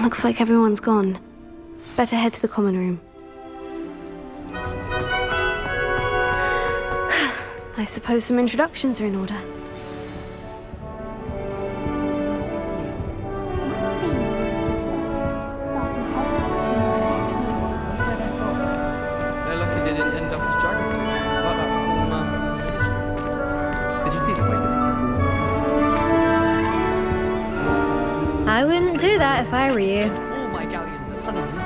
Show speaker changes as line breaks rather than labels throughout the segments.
Looks like everyone's gone. Better head to the common room. I suppose some introductions are in order.
They're lucky they didn't end up as Dragonfly. Like that poor Did you see the way they
I wouldn't do that if I were you.
all my galleons at honeymoon?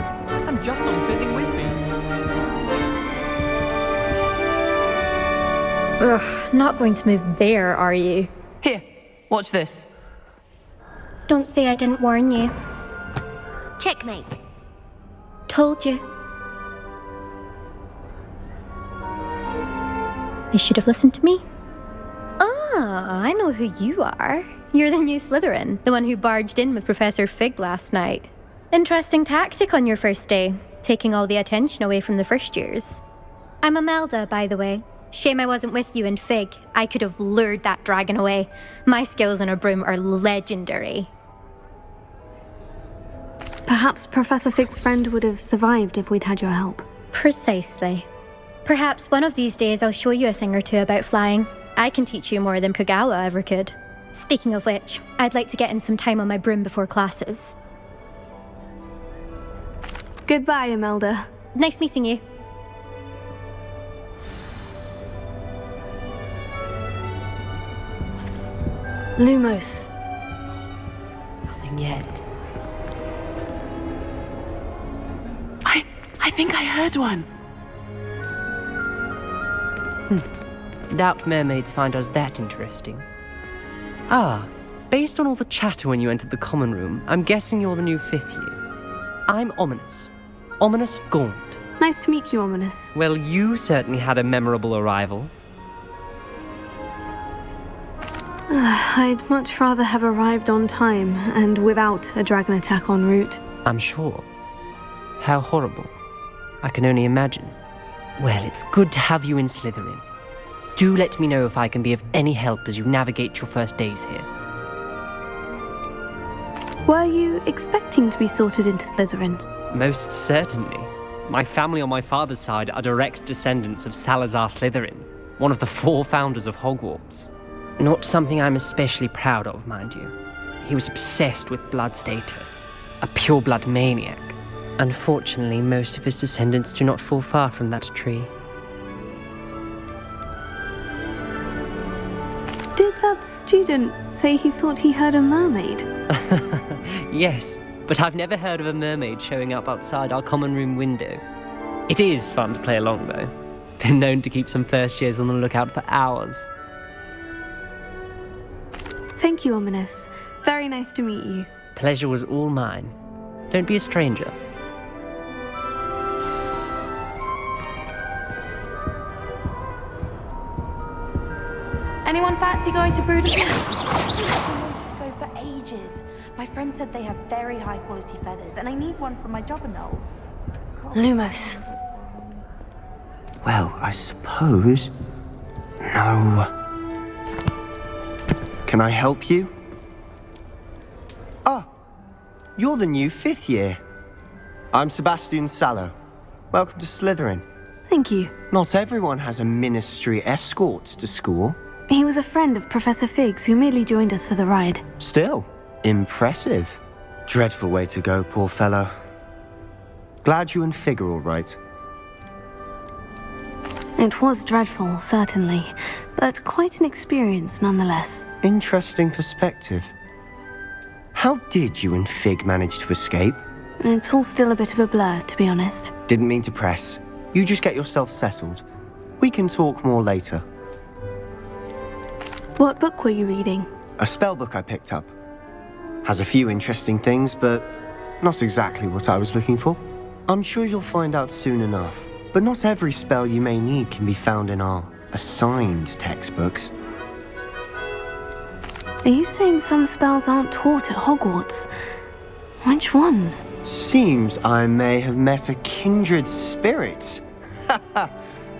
I'm just on fizzing whizbees.
Ugh, not going to move there, are you?
Here, watch this.
Don't say I didn't warn you.
Checkmate.
Told you. They should have listened to me. Ah, I know who you are. You're the new Slytherin, the one who barged in with Professor Fig last night. Interesting tactic on your first day, taking all the attention away from the first years. I'm Imelda, by the way. Shame I wasn't with you in Fig. I could have lured that dragon away. My skills on a broom are legendary.
Perhaps Professor Fig's friend would have survived if we'd had your help.
Precisely. Perhaps one of these days I'll show you a thing or two about flying. I can teach you more than Kagawa ever could. Speaking of which, I'd like to get in some time on my broom before classes.
Goodbye, Imelda.
Nice meeting you.
Lumos.
Nothing yet. I think I heard one. Doubt mermaids find us that interesting. Ah, based on all the chatter when you entered the common room, I'm guessing you're the new 5th year. I'm Ominous. Ominous Gaunt.
Nice to meet you, Ominous.
Well, you certainly had a memorable arrival.
I'd much rather have arrived on time and without a dragon attack en route.
I'm sure. How horrible. I can only imagine. Well, it's good to have you in Slytherin. Do let me know if I can be of any help as you navigate your first days here.
Were you expecting to be sorted into Slytherin?
Most certainly. My family on my father's side are direct descendants of Salazar Slytherin, one of the 4 founders of Hogwarts. Not something I'm especially proud of, mind you. He was obsessed with blood status, a pure-blood maniac. Unfortunately, most of his descendants do not fall far from that tree.
Did that student say he thought he heard a mermaid?
Yes, but I've never heard of a mermaid showing up outside our common room window. It is fun to play along, though. Been known to keep some first years on the lookout for hours.
Thank you, Ominous. Very nice to meet you.
Pleasure was all mine. Don't be a stranger.
Anyone fancy going to Bdie? I've been wanting to go for ages. My friend said they have very high quality feathers, and I need one for my jobberknoll.
Lumos.
Well, I suppose... No. Can I help you? Ah, you're the new 5th year. I'm Sebastian Sallow. Welcome to Slytherin.
Thank you.
Not everyone has a ministry escort to school.
He was a friend of Professor Fig's who merely joined us for the ride.
Still, impressive. Dreadful way to go, poor fellow. Glad you and Fig are all right.
It was dreadful, certainly, but quite an experience nonetheless.
Interesting perspective. How did you and Fig manage to escape?
It's all still a bit of a blur, to be honest.
Didn't mean to press. You just get yourself settled. We can talk more later.
What book were you reading?
A spell book I picked up. Has a few interesting things, but not exactly what I was looking for. I'm sure you'll find out soon enough. But not every spell you may need can be found in our assigned textbooks.
Are you saying some spells aren't taught at Hogwarts? Which ones?
Seems I may have met a kindred spirit.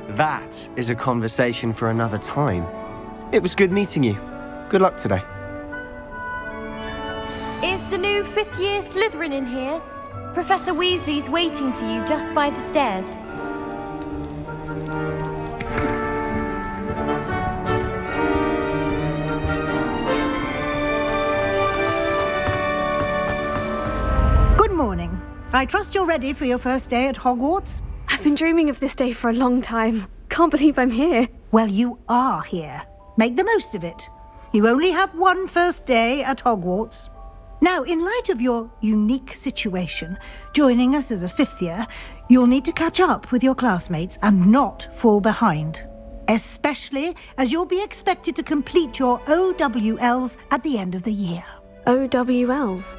That is a conversation for another time. It was good meeting you. Good luck today.
Is the new fifth-year Slytherin in here? Professor Weasley's waiting for you just by the stairs.
Good morning. I trust you're ready for your first day at Hogwarts?
I've been dreaming of this day for a long time. Can't believe I'm here.
Well, you are here. Make the most of it. You only have one first day at Hogwarts. Now, in light of your unique situation, joining us as a fifth year, you'll need to catch up with your classmates and not fall behind. Especially as you'll be expected to complete your OWLs at the end of the year.
OWLs?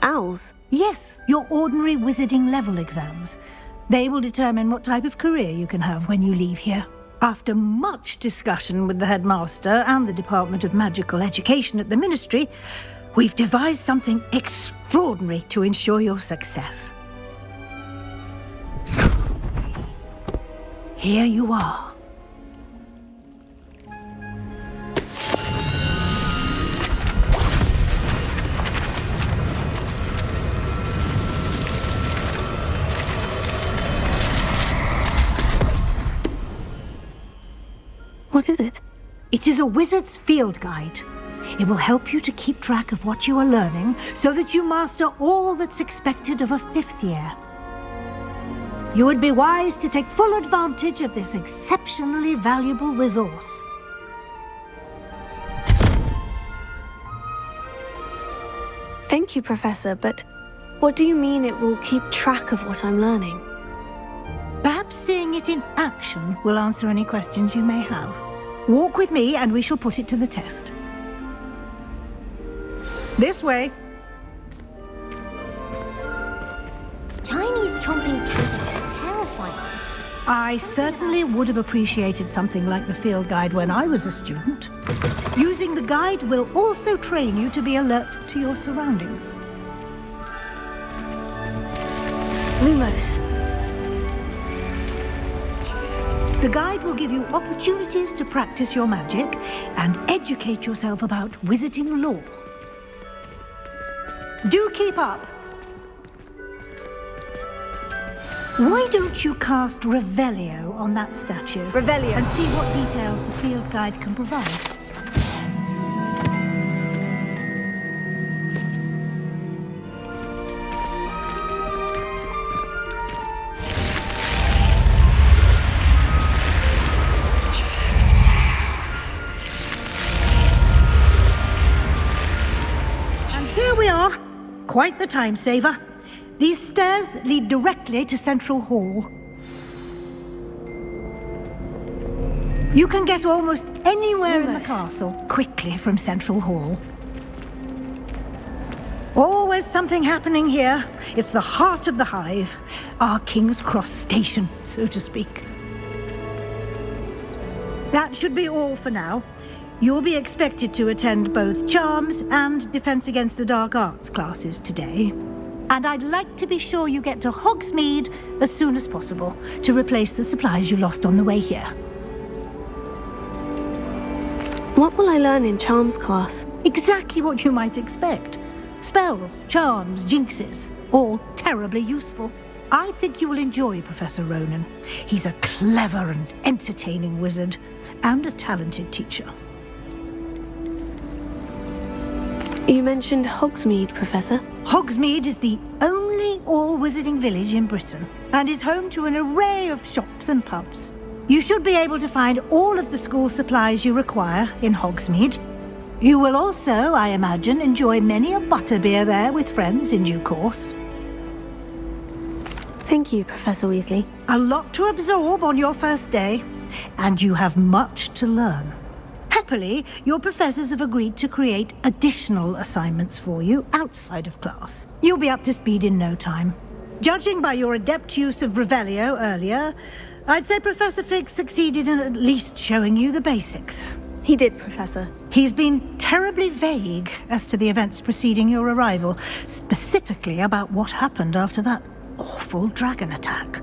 Owls?
Yes, your ordinary wizarding level exams. They will determine what type of career you can have when you leave here. After much discussion with the headmaster and the Department of Magical Education at the Ministry, we've devised something extraordinary to ensure your success. Here you are.
What is it?
It is a wizard's field guide. It will help you to keep track of what you are learning so that you master all that's expected of a fifth year. You would be wise to take full advantage of this exceptionally valuable resource.
Thank you, Professor, but what do you mean it will keep track of what I'm learning?
Perhaps seeing it in action will answer any questions you may have. Walk with me and we shall put it to the test. This way.
Chinese chomping cat is terrifying.
I certainly would have appreciated something like the field guide when I was a student. Using the guide will also train you to be alert to your surroundings.
Lumos.
The guide will give you opportunities to practice your magic and educate yourself about wizarding lore. Do keep up! Why don't you cast Revelio on that statue?
Revelio.
And see what details the field guide can provide. And here we are. Quite the time saver. These stairs lead directly to Central Hall. You can get almost anywhere in the castle quickly from Central Hall. Always something happening here. It's the heart of the hive, our King's Cross station, so to speak. That should be all for now. You'll be expected to attend both Charms and Defense Against the Dark Arts classes today. And I'd like to be sure you get to Hogsmeade as soon as possible to replace the supplies you lost on the way here.
What will I learn in Charms class?
Exactly what you might expect. Spells, charms, jinxes, all terribly useful. I think you will enjoy Professor Ronan. He's a clever and entertaining wizard, and a talented teacher.
You mentioned Hogsmeade, Professor.
Hogsmeade is the only all-wizarding village in Britain, and is home to an array of shops and pubs. You should be able to find all of the school supplies you require in Hogsmeade. You will also, I imagine, enjoy many a butterbeer there with friends in due course.
Thank you, Professor Weasley.
A lot to absorb on your first day, and you have much to learn. Happily, your professors have agreed to create additional assignments for you outside of class. You'll be up to speed in no time. Judging by your adept use of Revelio earlier, I'd say Professor Fig succeeded in at least showing you the basics.
He did, Professor.
He's been terribly vague as to the events preceding your arrival, specifically about what happened after that awful dragon attack.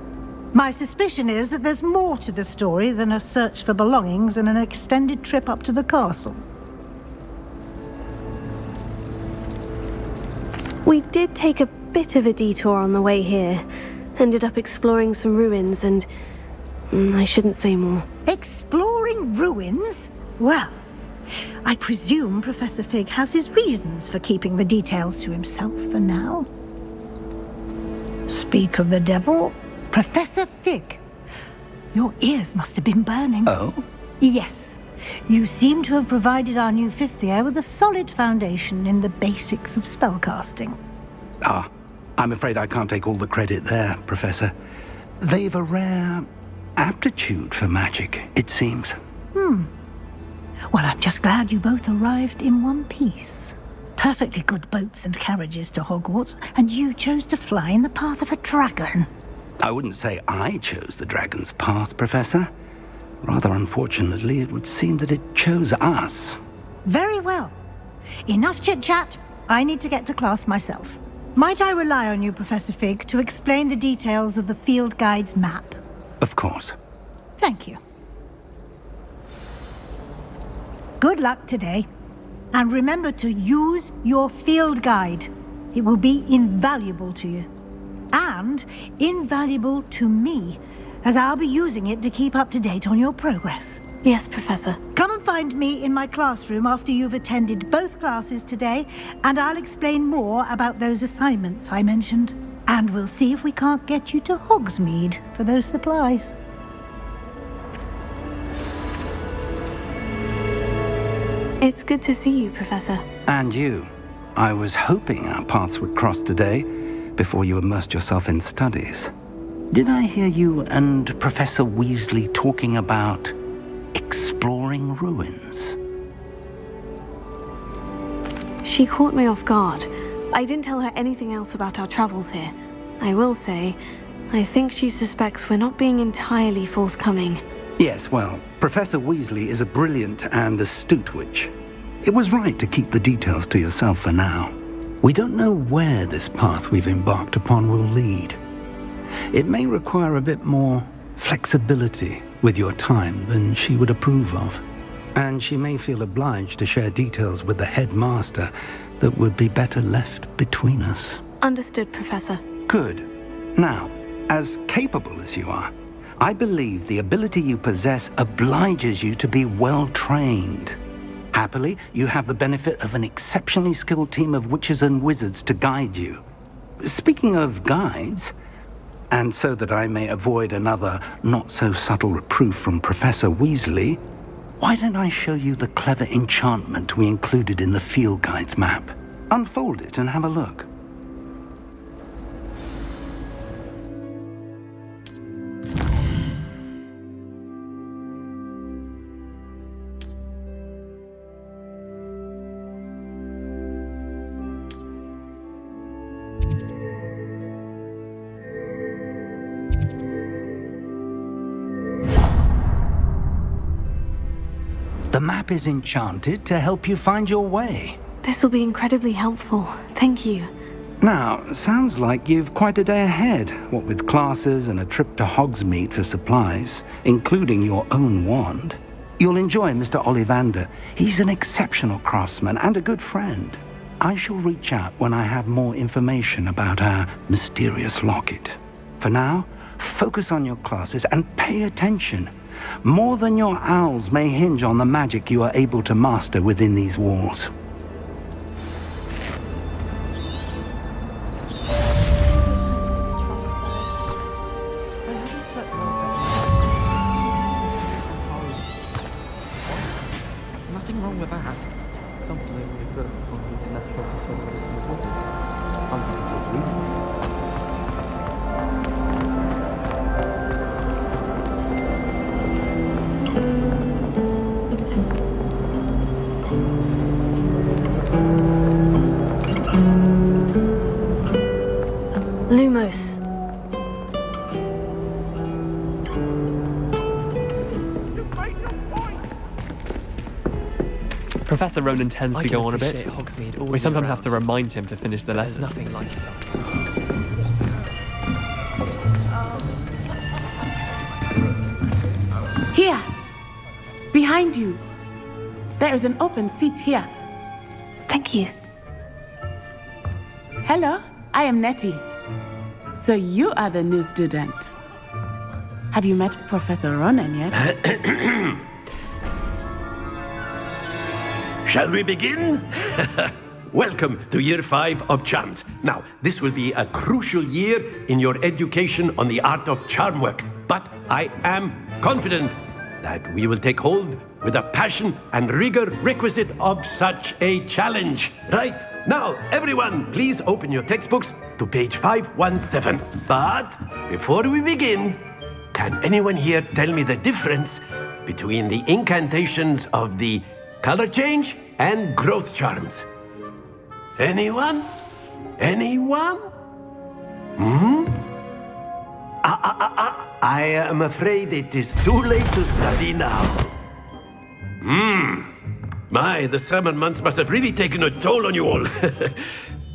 My suspicion is that there's more to the story than a search for belongings and an extended trip up to the castle.
We did take a bit of a detour on the way here. Ended up exploring some ruins and... I shouldn't say more.
Exploring ruins? Well, I presume Professor Fig has his reasons for keeping the details to himself for now. Speak of the devil, Professor Fig. Your ears must have been burning.
Oh?
Yes. You seem to have provided our new fifth year with a solid foundation in the basics of spellcasting.
Ah, I'm afraid I can't take all the credit there, Professor. They've a rare aptitude for magic, it seems.
Well, I'm just glad you both arrived in one piece. Perfectly good boats and carriages to Hogwarts, and you chose to fly in the path of a dragon.
I wouldn't say I chose the dragon's path, Professor. Rather unfortunately, it would seem that it chose us.
Very well. Enough chit-chat. I need to get to class myself. Might I rely on you, Professor Fig, to explain the details of the field guide's map?
Of course.
Thank you. Good luck today. And remember to use your field guide. It will be invaluable to you. And invaluable to me, as I'll be using it to keep up to date on your progress.
Yes, Professor.
Come and find me in my classroom after you've attended both classes today, and I'll explain more about those assignments I mentioned. And we'll see if we can't get you to Hogsmeade for those supplies.
It's good to see you, Professor.
And you. I was hoping our paths would cross today, before you immersed yourself in studies. Did I hear you and Professor Weasley talking about exploring ruins?
She caught me off guard. I didn't tell her anything else about our travels here. I will say, I think she suspects we're not being entirely forthcoming.
Yes, well, Professor Weasley is a brilliant and astute witch. It was right to keep the details to yourself for now. We don't know where this path we've embarked upon will lead. It may require a bit more flexibility with your time than she would approve of. And she may feel obliged to share details with the headmaster that would be better left between us.
Understood, Professor.
Good. Now, as capable as you are, I believe the ability you possess obliges you to be well trained. Happily, you have the benefit of an exceptionally skilled team of witches and wizards to guide you. Speaking of guides, and so that I may avoid another not-so-subtle reproof from Professor Weasley, why don't I show you the clever enchantment we included in the field guide's map? Unfold it and have a look. The map is enchanted to help you find your way.
This will be incredibly helpful. Thank you.
Now, sounds like you've quite a day ahead, what with classes and a trip to Hogsmeade for supplies, including your own wand. You'll enjoy Mr. Ollivander. He's an exceptional craftsman and a good friend. I shall reach out when I have more information about our mysterious locket. For now, focus on your classes and pay attention. More than your owls may hinge on the magic you are able to master within these walls.
Nothing wrong with that. Something we could have on the international
Lumos.
Professor Ronan tends
I
to
can
go on a bit.
appreciate Hogsmeade all
We sometimes
year
have to
round.
remind him to finish the
There's
lesson.
nothing like it.
Here! Behind you! There is an open seat here.
Thank you.
Hello, I am Nettie. So you are the new student. Have you met Professor Ronan yet?
Shall we begin? Welcome to Year 5 of Charms. Now, this will be a crucial year in your education on the art of charm work. But I am confident that we will take hold with the passion and rigor requisite of such a challenge. Right, now, everyone, please open your textbooks to page 517. But before we begin, can anyone here tell me the difference between the incantations of the color change and growth charms? Anyone? Anyone? I am afraid it is too late to study now. My, the summer months must have really taken a toll on you all.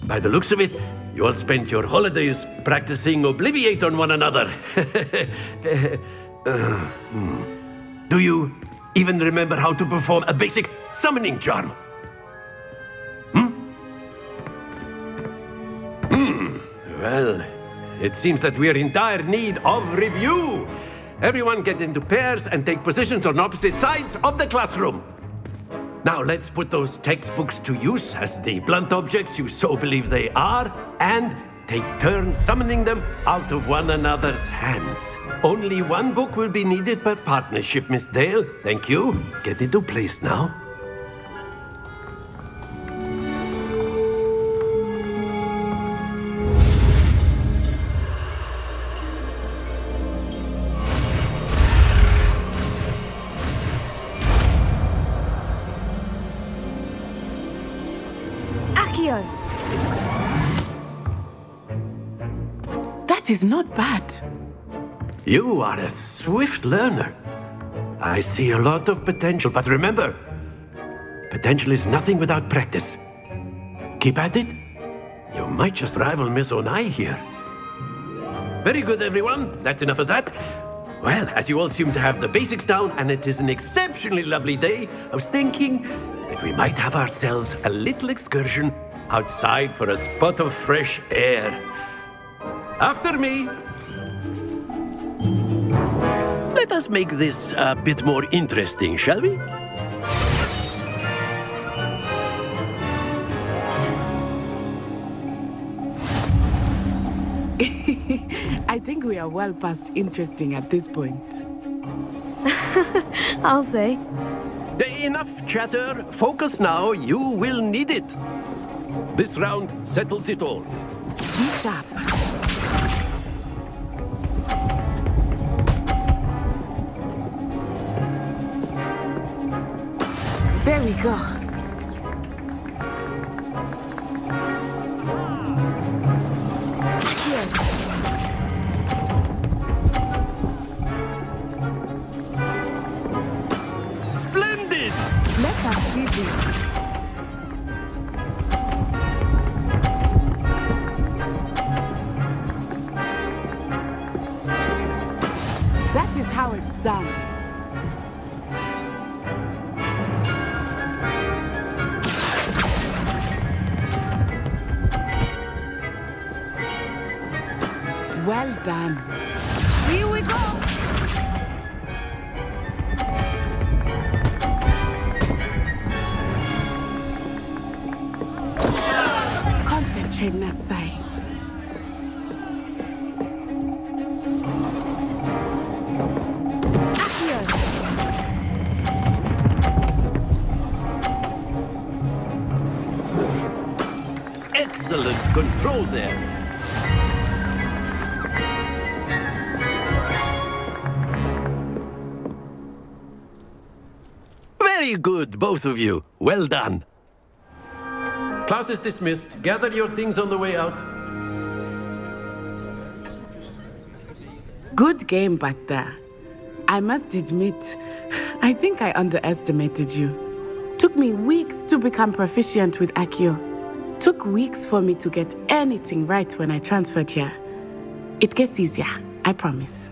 By the looks of it, you all spent your holidays practicing Obliviate on one another. Do you even remember how to perform a basic summoning charm? Well, it seems that we are in dire need of review. Everyone get into pairs and take positions on opposite sides of the classroom. Now let's put those textbooks to use as the blunt objects you so believe they are, and take turns summoning them out of one another's hands. Only one book will be needed per partnership, Miss Dale. Thank you. Get into place now.
That is not bad.
You are a swift learner. I see a lot of potential, but remember, potential is nothing without practice. Keep at it. You might just rival Miss Onai here. Very good, everyone. That's enough of that. Well, as you all seem to have the basics down, and it is an exceptionally lovely day, I was thinking that we might have ourselves a little excursion outside for a spot of fresh air. After me. Let us make this a bit more interesting, shall we?
I think we are well past interesting at this point.
I'll say.
Enough chatter. Focus now. You will need it. This round settles it all.
Be sharp. There we go. Here.
Splendid!
Let us see this. That is how it's done. Well done. Here we go. Concentrate, Natsai.
Excellent control there. Very good, both of you. Well done. Class is dismissed. Gather your things on the way out.
Good game back there. I must admit, I think I underestimated you. Took me weeks to become proficient with Accio. Took weeks for me to get anything right when I transferred here. It gets easier, I promise.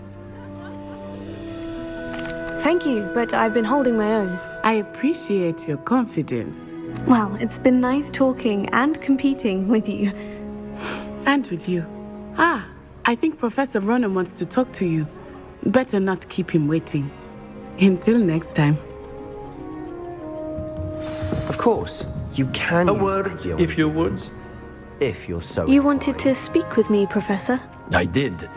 Thank you, but I've been holding my own.
I appreciate your confidence.
Well, it's been nice talking and competing with you.
And with you. Ah, I think Professor Ronan wants to talk to you. Better not keep him waiting. Until next time.
Of course, you can
A
use
word,
Accio
if you would.
If you're so
You wanted
inclined.
to speak with me, Professor?
I did.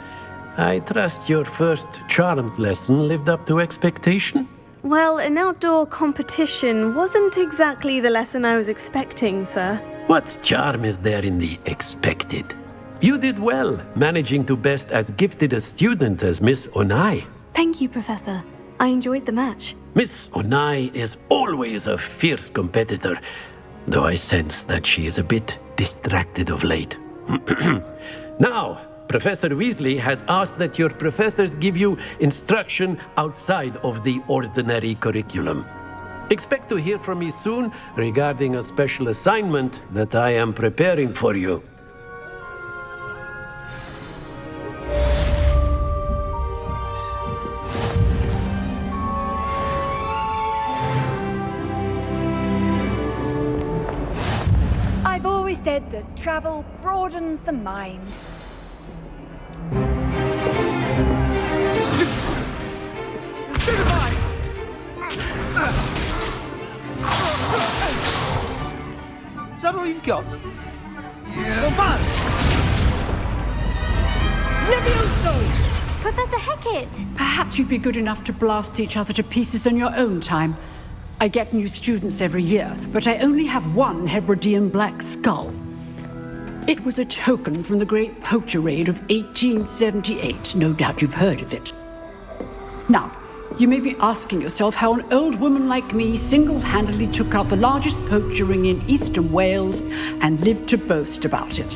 I trust your first charms lesson lived up to expectation?
Well, an outdoor competition wasn't exactly the lesson I was expecting, sir.
What charm is there in the expected? You did well, managing to best as gifted a student as Miss Onai.
Thank you, Professor. I enjoyed the match.
Miss Onai is always a fierce competitor, though I sense that she is a bit distracted of late. Now, Professor Weasley has asked that your professors give you instruction outside of the ordinary curriculum. Expect to hear from me soon regarding a special assignment that I am preparing for you.
I've always said that travel broadens the mind.
Is that all you've got? Yeah.
Levioso!
Professor Hecat!
Perhaps you'd be good enough to blast each other to pieces on your own time. I get new students every year, but I only have one Hebridean black skull. It was a token from the Great Poacher Raid of 1878. No doubt you've heard of it. Now, you may be asking yourself how an old woman like me single-handedly took out the largest poacher ring in eastern Wales and lived to boast about it.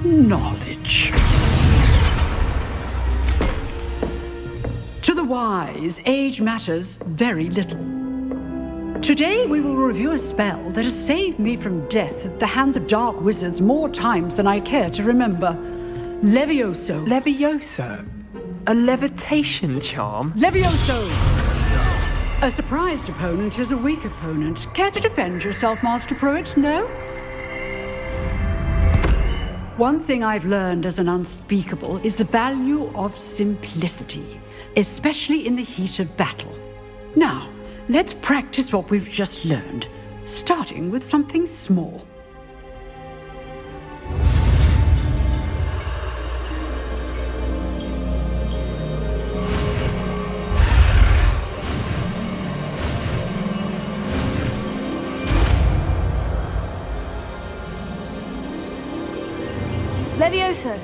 Knowledge. To the wise, age matters very little. Today we will review a spell that has saved me from death at the hands of dark wizards more times than I care to remember. Levioso.
Levioso? A levitation charm?
Levioso! A surprised opponent is a weak opponent. Care to defend yourself, Master Pruitt? No? One thing I've learned as an unspeakable is the value of simplicity, especially in the heat of battle. Now, let's practice what we've just learned, starting with something small.
Levioso!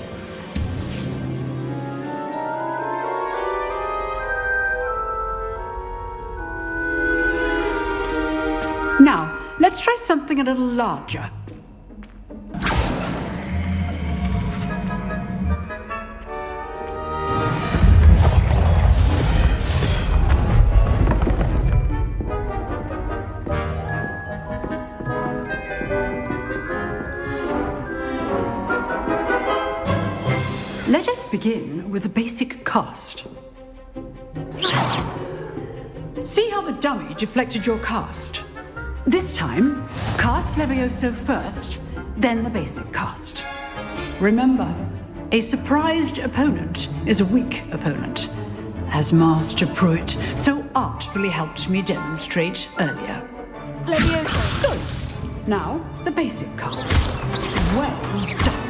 Now, let's try something a little larger. Let us begin with the basic cast. See how the dummy deflected your cast? This time, cast Levioso first, then the basic cast. Remember, a surprised opponent is a weak opponent, as Master Pruitt so artfully helped me demonstrate earlier.
Levioso!
Good. Now, the basic cast. Well done.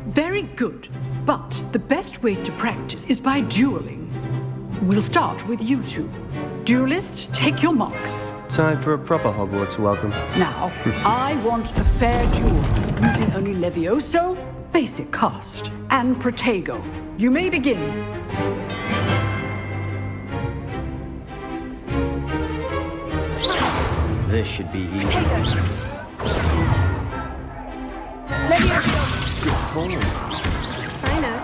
Very good, but the best way to practice is by dueling. We'll start with you two. Duelists, take your marks.
Time for a proper Hogwarts welcome.
Now, I want a fair duel, using only Levioso, basic cast, and Protego. You may begin.
This should be easy.
Levioso!
Good call.
I know.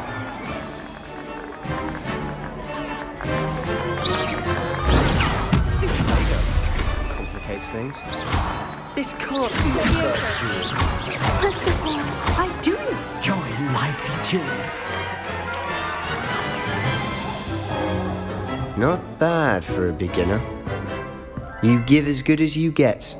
Complicates things. This can't be your first duel.
I do enjoy lively dueling.
Not bad for a beginner. You give as good as you get.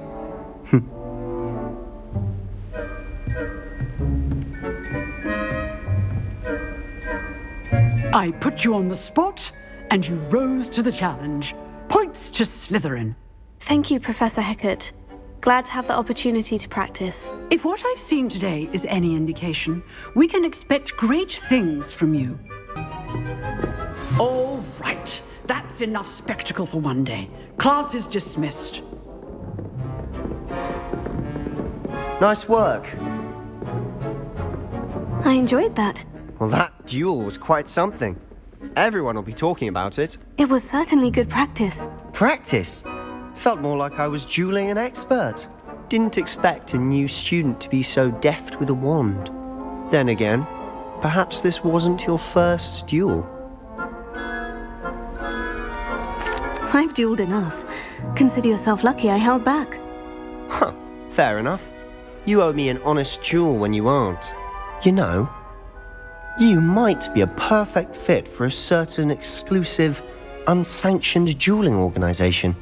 I put you on the spot, and you rose to the challenge. Points to Slytherin.
Thank you, Professor Hecat. Glad to have the opportunity to practice.
If what I've seen today is any indication, we can expect great things from you. All right, that's enough spectacle for one day. Class is dismissed.
Nice work.
I enjoyed that.
Well, that duel was quite something. Everyone will be talking about it.
It was certainly good practice.
Practice? Felt more like I was dueling an expert. Didn't expect a new student to be so deft with a wand. Then again, perhaps this wasn't your first duel.
I've dueled enough. Consider yourself lucky I held back.
Huh, fair enough. You owe me an honest duel when you aren't. You know, you might be a perfect fit for a certain exclusive, unsanctioned dueling organization.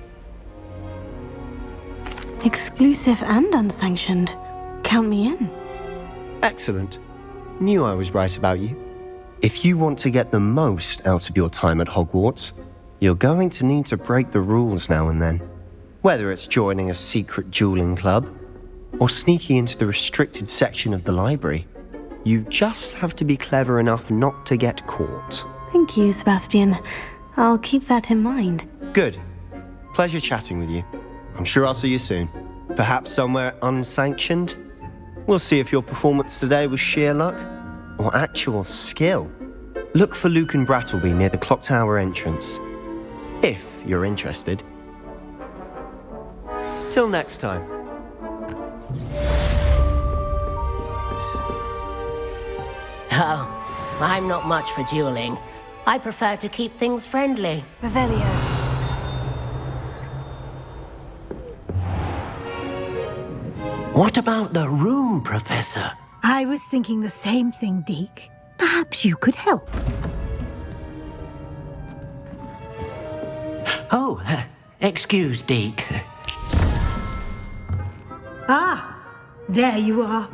Exclusive and unsanctioned. Count me in.
Excellent. Knew I was right about you. If you want to get the most out of your time at Hogwarts, you're going to need to break the rules now and then. Whether it's joining a secret dueling club, or sneaking into the restricted section of the library, you just have to be clever enough not to get caught.
Thank you, Sebastian. I'll keep that in mind.
Good. Pleasure chatting with you. I'm sure I'll see you soon. Perhaps somewhere unsanctioned? We'll see if your performance today was sheer luck or actual skill. Look for Luke and Brattleby near the clock tower entrance, if you're interested. Till next time.
Oh, I'm not much for dueling. I prefer to keep things friendly.
Revelio.
What about the room, Professor?
I was thinking the same thing, Deke. Perhaps you could help.
Oh, excuse, Deke.
Ah, there you are.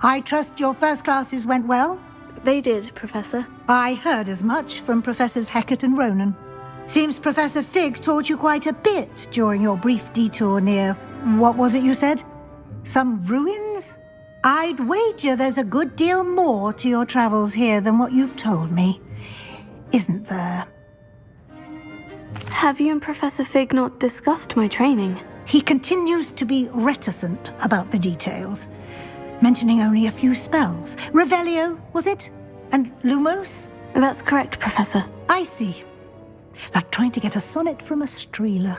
I trust your first classes went well?
They did, Professor.
I heard as much from Professors Hecat and Ronan. Seems Professor Fig taught you quite a bit during your brief detour near, what was it you said? Some ruins? I'd wager there's a good deal more to your travels here than what you've told me. Isn't there?
Have you and Professor Fig not discussed my training?
He continues to be reticent about the details, mentioning only a few spells. Revelio, was it? And Lumos?
That's correct, Professor.
I see. Like trying to get a sonnet from a streeler.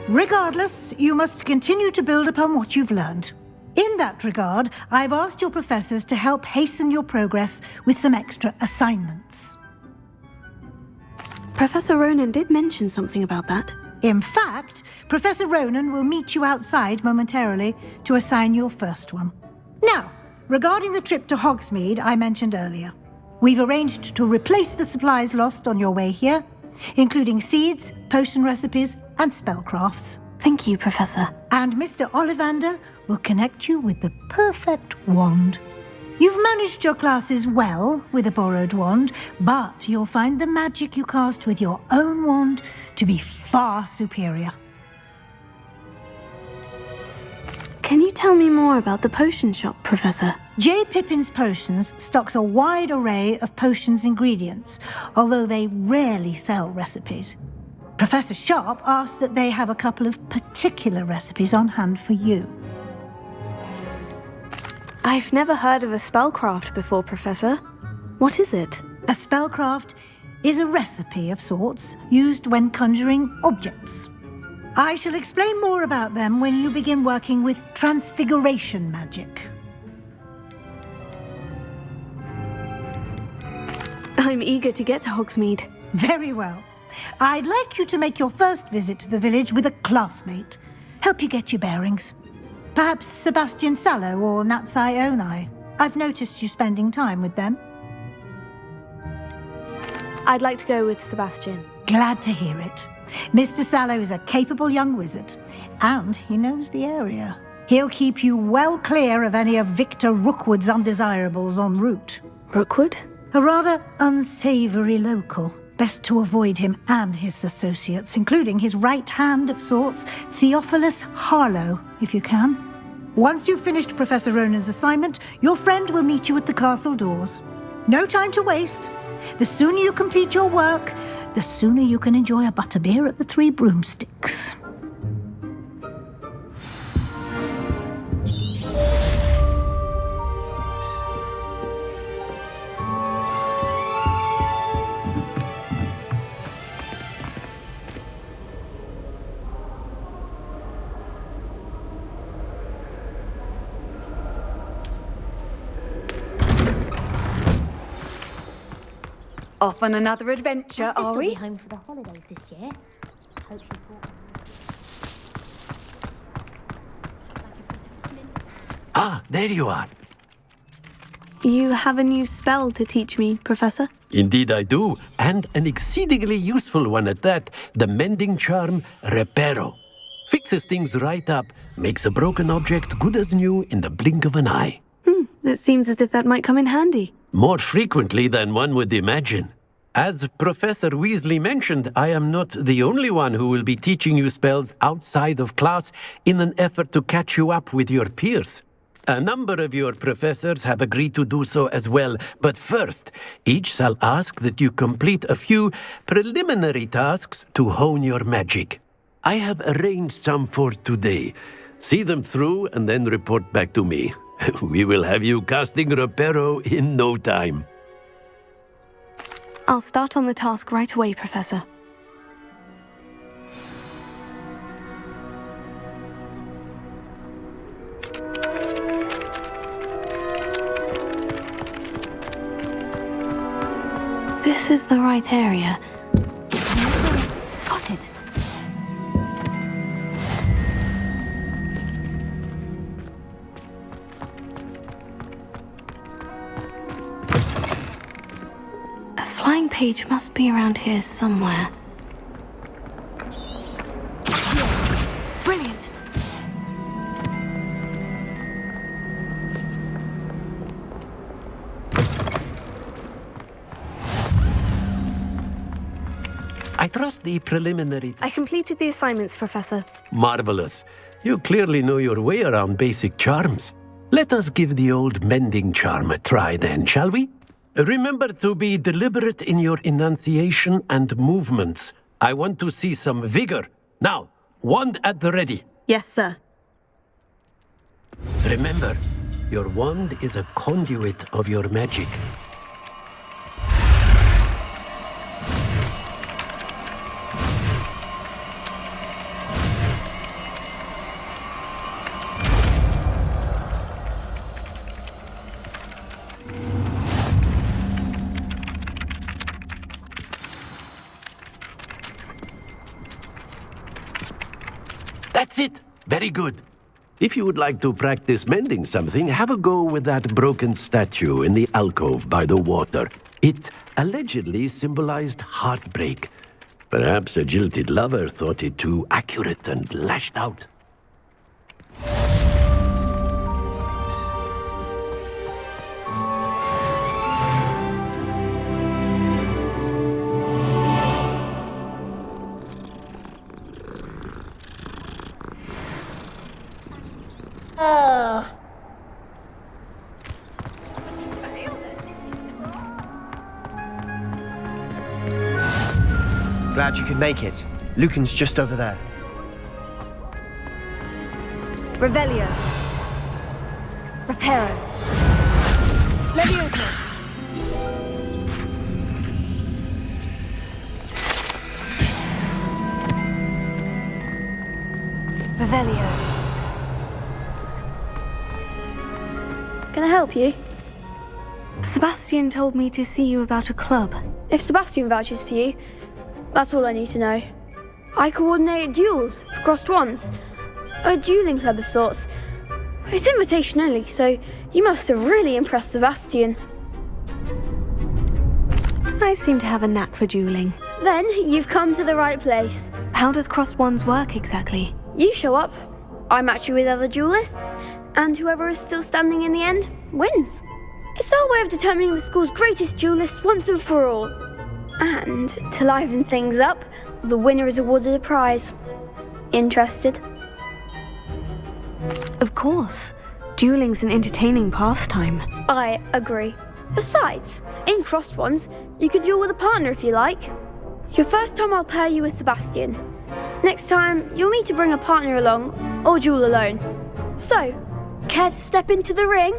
Regardless, you must continue to build upon what you've learned. In that regard, I've asked your professors to help hasten your progress with some extra assignments.
Professor Ronan did mention something about that.
In fact, Professor Ronan will meet you outside momentarily to assign your first one. Now, regarding the trip to Hogsmeade I mentioned earlier, we've arranged to replace the supplies lost on your way here, including seeds, potion recipes, and spellcrafts.
Thank you, Professor.
And Mr. Ollivander will connect you with the perfect wand. You've managed your classes well with a borrowed wand, but you'll find the magic you cast with your own wand to be far superior.
Can you tell me more about the potion shop, Professor?
J. Pippin's Potions stocks a wide array of potions ingredients, although they rarely sell recipes. Professor Sharp asked that they have a couple of particular recipes on hand for you.
I've never heard of a spellcraft before, Professor. What is it?
A spellcraft is a recipe of sorts used when conjuring objects. I shall explain more about them when you begin working with transfiguration magic.
I'm eager to get to Hogsmeade.
Very well. I'd like you to make your first visit to the village with a classmate. Help you get your bearings. Perhaps Sebastian Sallow or Natsai Onai. I've noticed you spending time with them.
I'd like to go with Sebastian.
Glad to hear it. Mr. Sallow is a capable young wizard, and he knows the area. He'll keep you well clear of any of Victor Rookwood's undesirables en route.
Rookwood?
A rather unsavory local. Best to avoid him and his associates, including his right hand of sorts, Theophilus Harlow, if you can. Once you've finished Professor Ronan's assignment, your friend will meet you at the castle doors. No time to waste. The sooner you complete your work, the sooner you can enjoy a butterbeer at the Three Broomsticks.
Off on another adventure, are we?
Home for the holidays this year. Hope she
Ah, there you are.
You have a new spell to teach me, Professor?
Indeed I do, and an exceedingly useful one at that. The mending charm, Reparo. Fixes things right up, makes a broken object good as new in the blink of an eye.
It seems as if that might come in handy.
More frequently than one would imagine. As Professor Weasley mentioned, I am not the only one who will be teaching you spells outside of class in an effort to catch you up with your peers. A number of your professors have agreed to do so as well, but first, each shall ask that you complete a few preliminary tasks to hone your magic. I have arranged some for today. See them through and then report back to me. We will have you casting Reparo in no time.
I'll start on the task right away, Professor. This is the right area. Got it. A flying page must be around here somewhere.
Brilliant!
I trust the preliminary...
I completed the assignments, Professor.
Marvelous. You clearly know your way around basic charms. Let us give the old mending charm a try then, shall we? Remember to be deliberate in your enunciation and movements. I want to see some vigor. Now, wand at the ready.
Yes, sir.
Remember, your wand is a conduit of your magic. That's it. Very good. If you would like to practice mending something, have a go with that broken statue in the alcove by the water. It allegedly symbolized heartbreak. Perhaps a jilted lover thought it too accurate and lashed out.
Glad you could make it. Lucan's just over there.
Revelio. Reparo. Leviosa. Revelio.
Can I help you?
Sebastian told me to see you about a club.
If Sebastian vouches for you, that's all I need to know. I coordinate duels for crossed wands. A dueling club of sorts. It's invitation only, so you must have really impressed Sebastian.
I seem to have a knack for dueling.
Then you've come to the right place.
How does crossed wands work exactly?
You show up, I match you with other duelists, and whoever is still standing in the end wins. It's our way of determining the school's greatest duelist once and for all. And to liven things up, the winner is awarded a prize. Interested?
Of course. Dueling's an entertaining pastime.
I agree. Besides, in crossed ones, you could duel with a partner if you like. Your first time I'll pair you with Sebastian. Next time, you'll need to bring a partner along, or duel alone. So, care to step into the ring?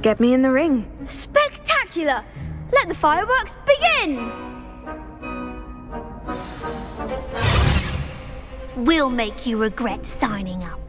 Get me in the ring.
Spectacular! Let the fireworks begin!
We'll make you regret signing up.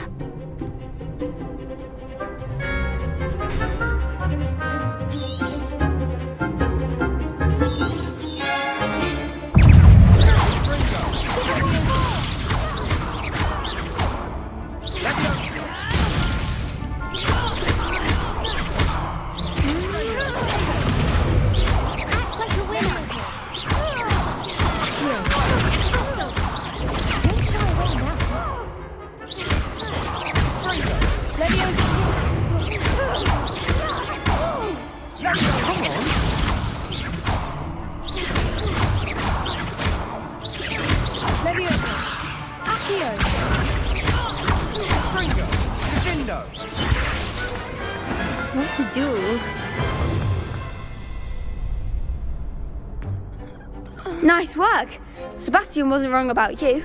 What to do? Nice work! Sebastian wasn't wrong about you.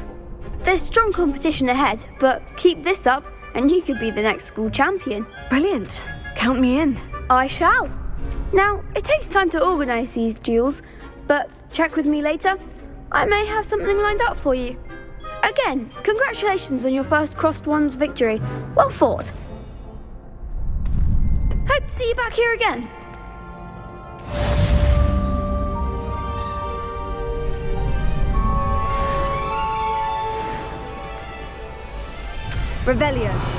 There's strong competition ahead, but keep this up and you could be the next school champion.
Brilliant. Count me in.
I shall. Now, it takes time to organise these duels, but check with me later. I may have something lined up for you. Again, congratulations on your first Crossed Ones victory. Well fought. Hope to see you back here again.
Revelio.